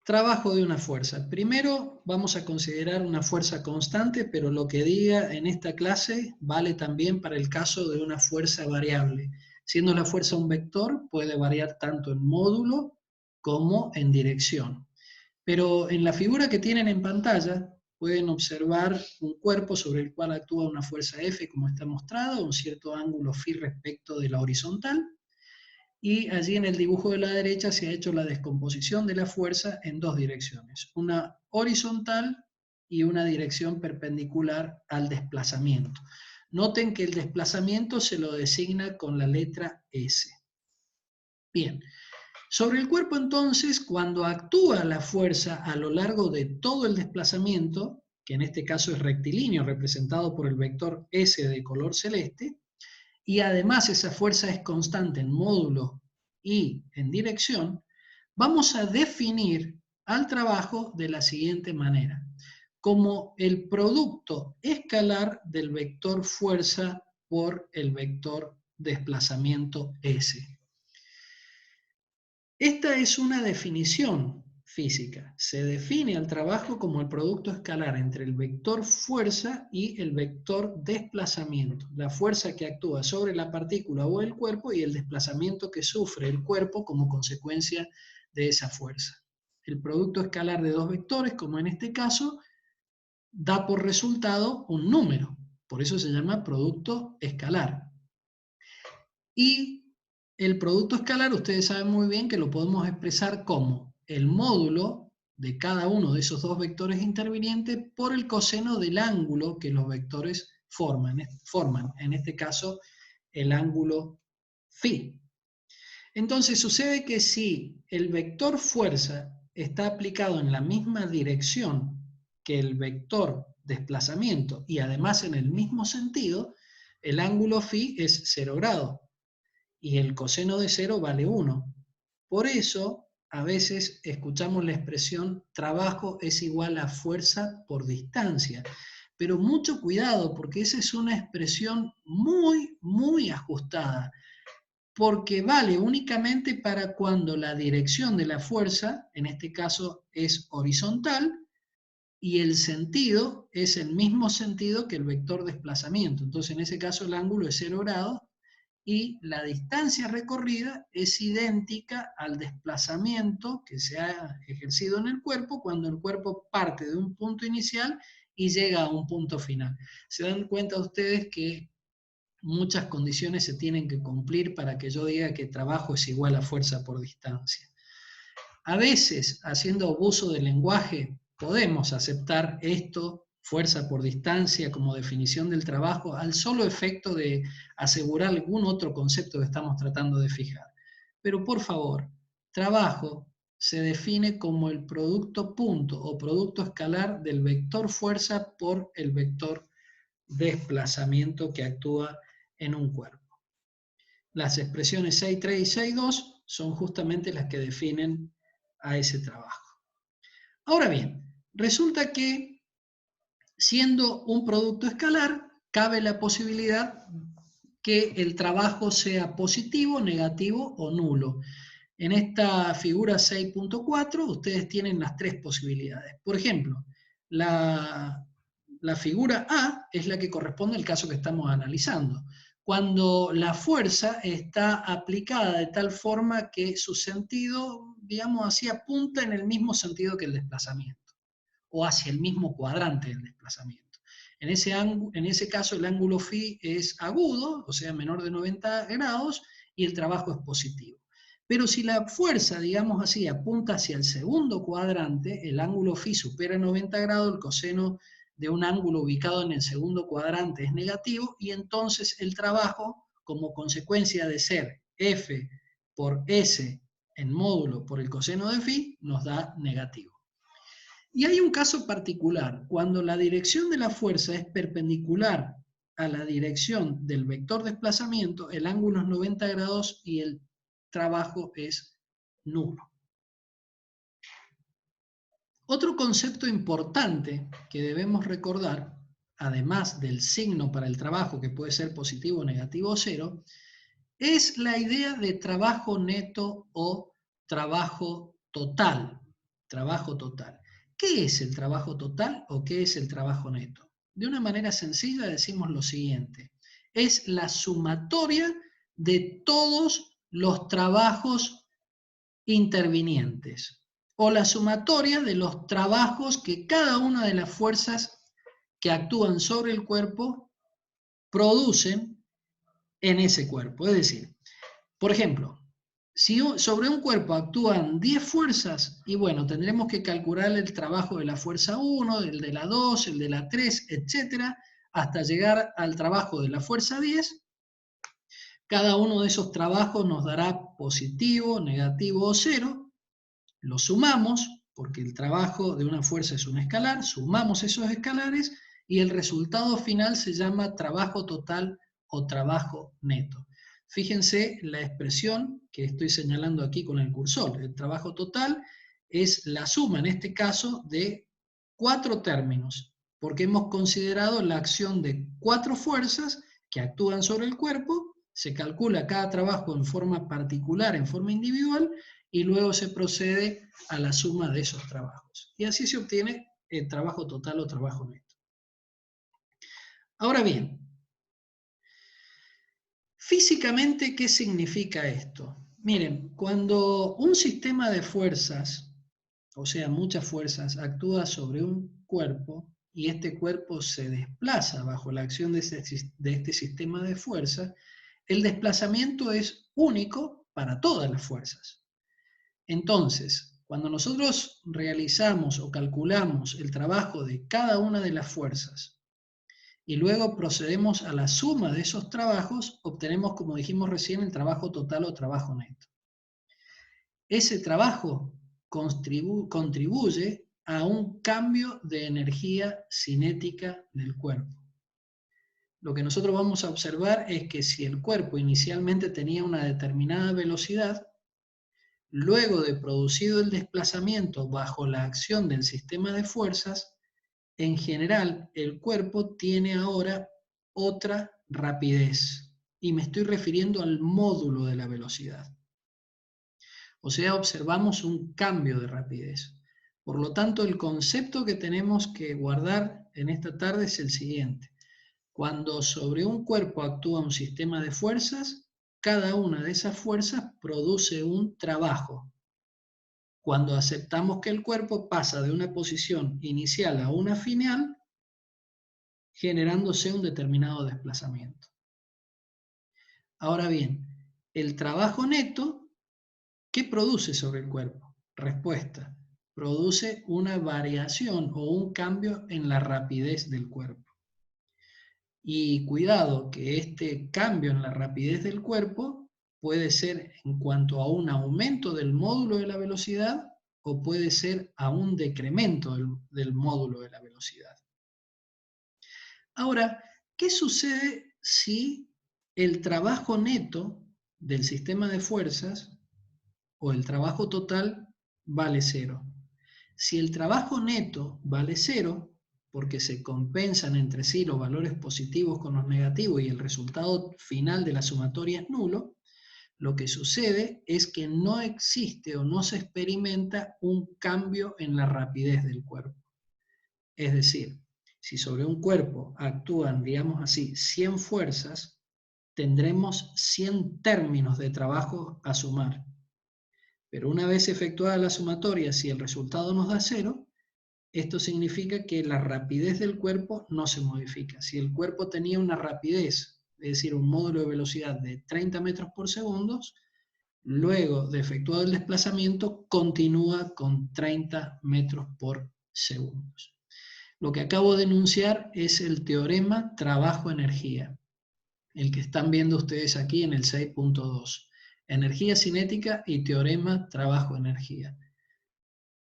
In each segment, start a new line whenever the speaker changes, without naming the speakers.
Trabajo de una fuerza. Primero vamos a considerar una fuerza constante, pero lo que diga en esta clase vale también para el caso de una fuerza variable. Siendo la fuerza un vector, puede variar tanto en módulo como en dirección. Pero en la figura que tienen en pantalla pueden observar un cuerpo sobre el cual actúa una fuerza F, como está mostrado, un cierto ángulo φ respecto de la horizontal, y allí en el dibujo de la derecha se ha hecho la descomposición de la fuerza en dos direcciones, una horizontal y una dirección perpendicular al desplazamiento. Noten que el desplazamiento se lo designa con la letra S. Bien, sobre el cuerpo entonces, cuando actúa la fuerza a lo largo de todo el desplazamiento, que en este caso es rectilíneo, representado por el vector S de color celeste, y además esa fuerza es constante en módulo y en dirección, vamos a definir al trabajo de la siguiente manera, como el producto escalar del vector fuerza por el vector desplazamiento S. Esta es una definición física. Se define al trabajo como el producto escalar entre el vector fuerza y el vector desplazamiento. La fuerza que actúa sobre la partícula o el cuerpo y el desplazamiento que sufre el cuerpo como consecuencia de esa fuerza. El producto escalar de dos vectores, como en este caso, da por resultado un número. Por eso se llama producto escalar. Y el producto escalar, ustedes saben muy bien que lo podemos expresar como el módulo de cada uno de esos dos vectores intervinientes por el coseno del ángulo que los vectores forman. En este caso, el ángulo φ. Entonces sucede que si el vector fuerza está aplicado en la misma dirección que el vector desplazamiento y además en el mismo sentido, el ángulo φ es 0 grados y el coseno de 0 vale 1. Por eso, a veces escuchamos la expresión trabajo es igual a fuerza por distancia. Pero mucho cuidado, porque esa es una expresión muy ajustada, porque vale únicamente para cuando la dirección de la fuerza, en este caso es horizontal, y el sentido es el mismo sentido que el vector desplazamiento. Entonces, en ese caso, el ángulo es 0 grados y la distancia recorrida es idéntica al desplazamiento que se ha ejercido en el cuerpo cuando el cuerpo parte de un punto inicial y llega a un punto final. Se dan cuenta ustedes que muchas condiciones se tienen que cumplir para que yo diga que trabajo es igual a fuerza por distancia. A veces, haciendo abuso del lenguaje, podemos aceptar esto, fuerza por distancia, como definición del trabajo, al solo efecto de asegurar algún otro concepto que estamos tratando de fijar. Pero por favor, trabajo se define como el producto punto o producto escalar del vector fuerza por el vector desplazamiento que actúa en un cuerpo. Las expresiones 6.3 y 6.2 son justamente las que definen a ese trabajo. Ahora bien, resulta que siendo un producto escalar, cabe la posibilidad que el trabajo sea positivo, negativo o nulo. En esta figura 6.4 ustedes tienen las tres posibilidades. Por ejemplo, la figura A es la que corresponde al caso que estamos analizando. Cuando la fuerza está aplicada de tal forma que su sentido, digamos así, apunta en el mismo sentido que el desplazamiento, o hacia el mismo cuadrante del desplazamiento. En ese caso el ángulo φ es agudo, o sea, menor de 90 grados, y el trabajo es positivo. Pero si la fuerza, digamos así, apunta hacia el segundo cuadrante, el ángulo φ supera 90 grados, el coseno de un ángulo ubicado en el segundo cuadrante es negativo, y entonces el trabajo, como consecuencia de ser F por S en módulo por el coseno de φ, nos da negativo. Y hay un caso particular, cuando la dirección de la fuerza es perpendicular a la dirección del vector desplazamiento, el ángulo es 90 grados y el trabajo es nulo. Otro concepto importante que debemos recordar, además del signo para el trabajo, que puede ser positivo, negativo o cero, es la idea de trabajo neto o trabajo total. trabajo total. ¿Qué es el trabajo total o qué es el trabajo neto? De una manera sencilla decimos lo siguiente: es la sumatoria de todos los trabajos intervinientes, o la sumatoria de los trabajos que cada una de las fuerzas que actúan sobre el cuerpo producen en ese cuerpo. Es decir, por ejemplo, si sobre un cuerpo actúan 10 fuerzas, y bueno, tendremos que calcular el trabajo de la fuerza 1, el de la 2, el de la 3, etcétera, hasta llegar al trabajo de la fuerza 10. Cada uno de esos trabajos nos dará positivo, negativo o cero. Lo sumamos, porque el trabajo de una fuerza es un escalar, sumamos esos escalares y el resultado final se llama trabajo total o trabajo neto. Fíjense la expresión que estoy señalando aquí con el cursor. El trabajo total es la suma, en este caso, de 4 términos, porque hemos considerado la acción de 4 fuerzas que actúan sobre el cuerpo. Se calcula cada trabajo en forma particular, en forma individual, y luego se procede a la suma de esos trabajos. Y así se obtiene el trabajo total o trabajo neto. Ahora bien, físicamente, ¿qué significa esto? Miren, cuando un sistema de fuerzas, o sea, muchas fuerzas, actúa sobre un cuerpo y este cuerpo se desplaza bajo la acción de este sistema de fuerzas, el desplazamiento es único para todas las fuerzas. Entonces, cuando nosotros realizamos o calculamos el trabajo de cada una de las fuerzas y luego procedemos a la suma de esos trabajos, obtenemos, como dijimos recién, el trabajo total o trabajo neto. Ese trabajo contribuye a un cambio de energía cinética del cuerpo. Lo que nosotros vamos a observar es que si el cuerpo inicialmente tenía una determinada velocidad, luego de producido el desplazamiento bajo la acción del sistema de fuerzas, en general el cuerpo tiene ahora otra rapidez. Y me estoy refiriendo al módulo de la velocidad. O sea, observamos un cambio de rapidez. Por lo tanto, el concepto que tenemos que guardar en esta tarde es el siguiente. Cuando sobre un cuerpo actúa un sistema de fuerzas, cada una de esas fuerzas produce un trabajo. Cuando aceptamos que el cuerpo pasa de una posición inicial a una final, generándose un determinado desplazamiento. Ahora bien, el trabajo neto, ¿qué produce sobre el cuerpo? Respuesta: produce una variación o un cambio en la rapidez del cuerpo. Y cuidado, que este cambio en la rapidez del cuerpo puede ser en cuanto a un aumento del módulo de la velocidad o puede ser a un decremento del módulo de la velocidad. Ahora, ¿qué sucede si el trabajo neto del sistema de fuerzas o el trabajo total vale cero? Si el trabajo neto vale cero, porque se compensan entre sí los valores positivos con los negativos y el resultado final de la sumatoria es nulo, lo que sucede es que no existe o no se experimenta un cambio en la rapidez del cuerpo. Es decir, si sobre un cuerpo actúan, digamos así, 100 fuerzas, tendremos 100 términos de trabajo a sumar. Pero una vez efectuada la sumatoria, si el resultado nos da cero, esto significa que la rapidez del cuerpo no se modifica. Si el cuerpo tenía una rapidez, es decir, un módulo de velocidad de 30 metros por segundo, luego de efectuado el desplazamiento, continúa con 30 metros por segundo. Lo que acabo de enunciar es el teorema trabajo-energía, el que están viendo ustedes aquí en el 6.2. Energía cinética y teorema trabajo-energía.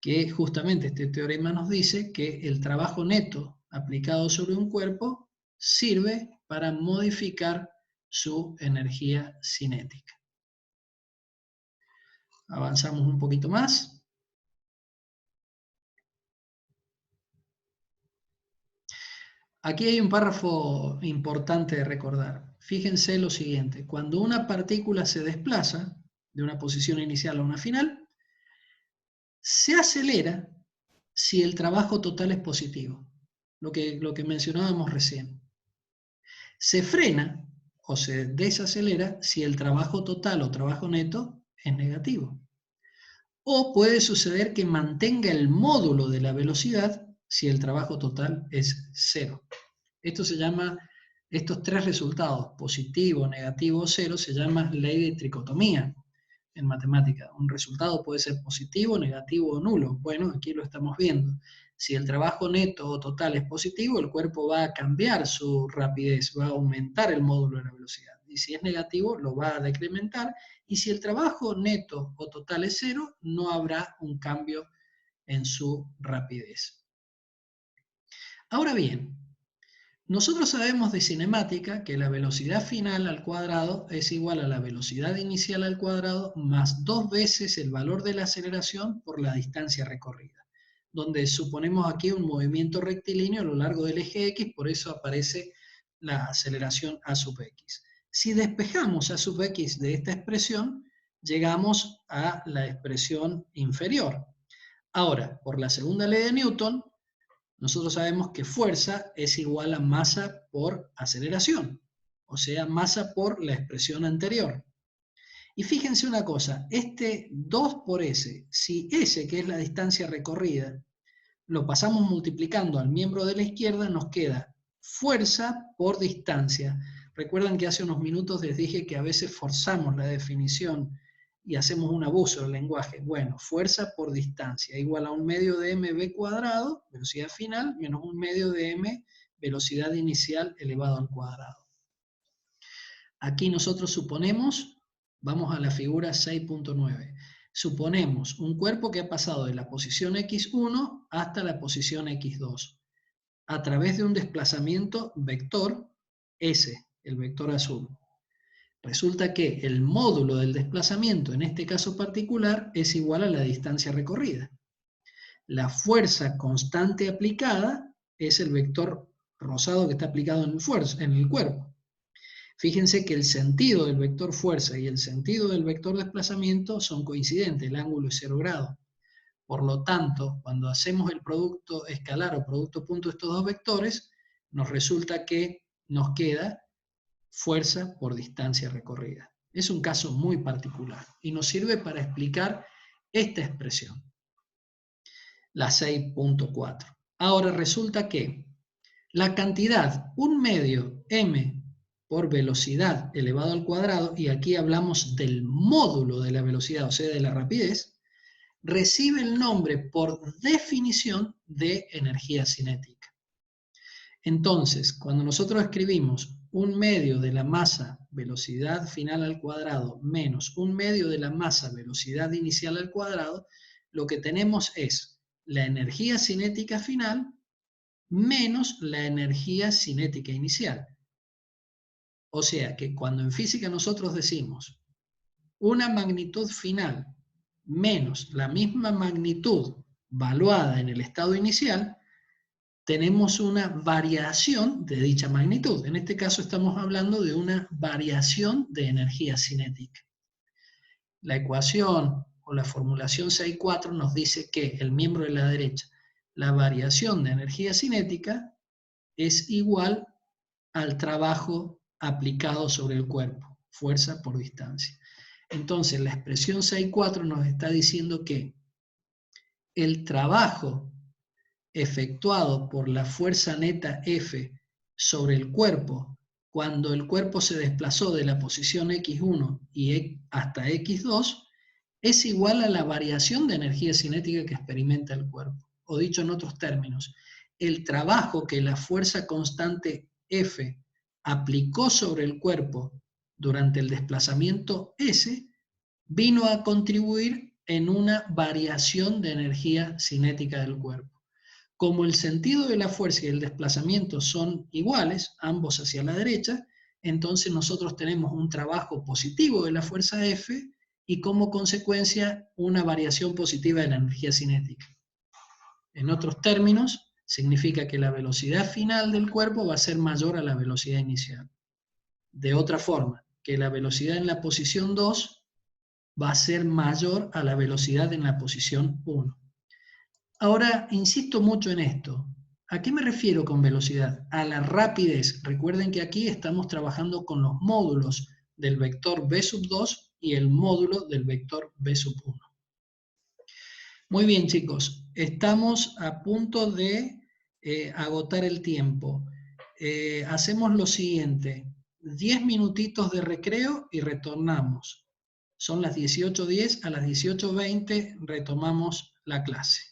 Que justamente este teorema nos dice que el trabajo neto aplicado sobre un cuerpo sirve para modificar su energía cinética. Avanzamos un poquito más. Aquí hay un párrafo importante de recordar. Fíjense lo siguiente: cuando una partícula se desplaza de una posición inicial a una final, Se acelera si el trabajo total es positivo, lo que mencionábamos recién. Se frena o se desacelera si el trabajo total o trabajo neto es negativo. O puede suceder que mantenga el módulo de la velocidad si el trabajo total es 0. Esto se llama, estos tres resultados, positivo, negativo o 0, se llama ley de tricotomía en matemática. Un resultado puede ser positivo, negativo o nulo. Bueno, aquí lo estamos viendo. Si el trabajo neto o total es positivo, el cuerpo va a cambiar su rapidez, va a aumentar el módulo de la velocidad. Y si es negativo, lo va a decrementar. Y si el trabajo neto o total es 0, no habrá un cambio en su rapidez. Ahora bien, nosotros sabemos de cinemática que la velocidad final al cuadrado es igual a la velocidad inicial al cuadrado más 2 veces el valor de la aceleración por la distancia recorrida, donde suponemos aquí un movimiento rectilíneo a lo largo del eje X, por eso aparece la aceleración a sub X. Si despejamos a sub X de esta expresión, llegamos a la expresión inferior. Ahora, por la segunda ley de Newton, nosotros sabemos que fuerza es igual a masa por aceleración, o sea, masa por la expresión anterior. Y fíjense una cosa, este 2 por S, si S, que es la distancia recorrida, lo pasamos multiplicando al miembro de la izquierda, nos queda fuerza por distancia. Recuerdan que hace unos minutos les dije que a veces forzamos la definición y hacemos un abuso del lenguaje. Bueno, fuerza por distancia, igual a 1/2 de mv cuadrado, velocidad final, menos 1/2 de m, velocidad inicial elevado al cuadrado. Aquí nosotros suponemos, vamos a la figura 6.9, suponemos un cuerpo que ha pasado de la posición x1 hasta la posición x2, a través de un desplazamiento vector S, el vector azul. Resulta que el módulo del desplazamiento, en este caso particular, es igual a la distancia recorrida. La fuerza constante aplicada es el vector rosado que está aplicado en el cuerpo. Fíjense que el sentido del vector fuerza y el sentido del vector desplazamiento son coincidentes, el ángulo es 0 grados. Por lo tanto, cuando hacemos el producto escalar o producto punto de estos dos vectores, nos resulta que nos queda fuerza por distancia recorrida. Es un caso muy particular y nos sirve para explicar esta expresión, la 6.4. Ahora resulta que la cantidad 1/2 m por velocidad elevado al cuadrado, y aquí hablamos del módulo de la velocidad, o sea, de la rapidez, recibe el nombre por definición de energía cinética. Entonces, cuando nosotros escribimos 1/2 de la masa velocidad final al cuadrado menos 1/2 de la masa velocidad inicial al cuadrado, lo que tenemos es la energía cinética final menos la energía cinética inicial. O sea que cuando en física nosotros decimos una magnitud final menos la misma magnitud valuada en el estado inicial, tenemos una variación de dicha magnitud. En este caso estamos hablando de una variación de energía cinética. La ecuación o la formulación 6.4 nos dice que el miembro de la derecha, la variación de energía cinética es igual al trabajo aplicado sobre el cuerpo, fuerza por distancia. Entonces la expresión 6.4 nos está diciendo que el trabajo efectuado por la fuerza neta F sobre el cuerpo cuando el cuerpo se desplazó de la posición x1 hasta x2 es igual a la variación de energía cinética que experimenta el cuerpo. O dicho en otros términos, el trabajo que la fuerza constante F aplicó sobre el cuerpo durante el desplazamiento S vino a contribuir en una variación de energía cinética del cuerpo. Como el sentido de la fuerza y el desplazamiento son iguales, ambos hacia la derecha, entonces nosotros tenemos un trabajo positivo de la fuerza F y como consecuencia una variación positiva de la energía cinética. En otros términos, significa que la velocidad final del cuerpo va a ser mayor a la velocidad inicial. De otra forma, que la velocidad en la posición 2 va a ser mayor a la velocidad en la posición 1. Ahora, insisto mucho en esto. ¿A qué me refiero con velocidad? A la rapidez. Recuerden que aquí estamos trabajando con los módulos del vector b sub 2 y el módulo del vector b sub 1. Muy bien, chicos. Estamos a punto de agotar el tiempo. Hacemos lo siguiente. 10 minutitos de recreo y retornamos. Son las 18:10, a las 18:20 retomamos la clase.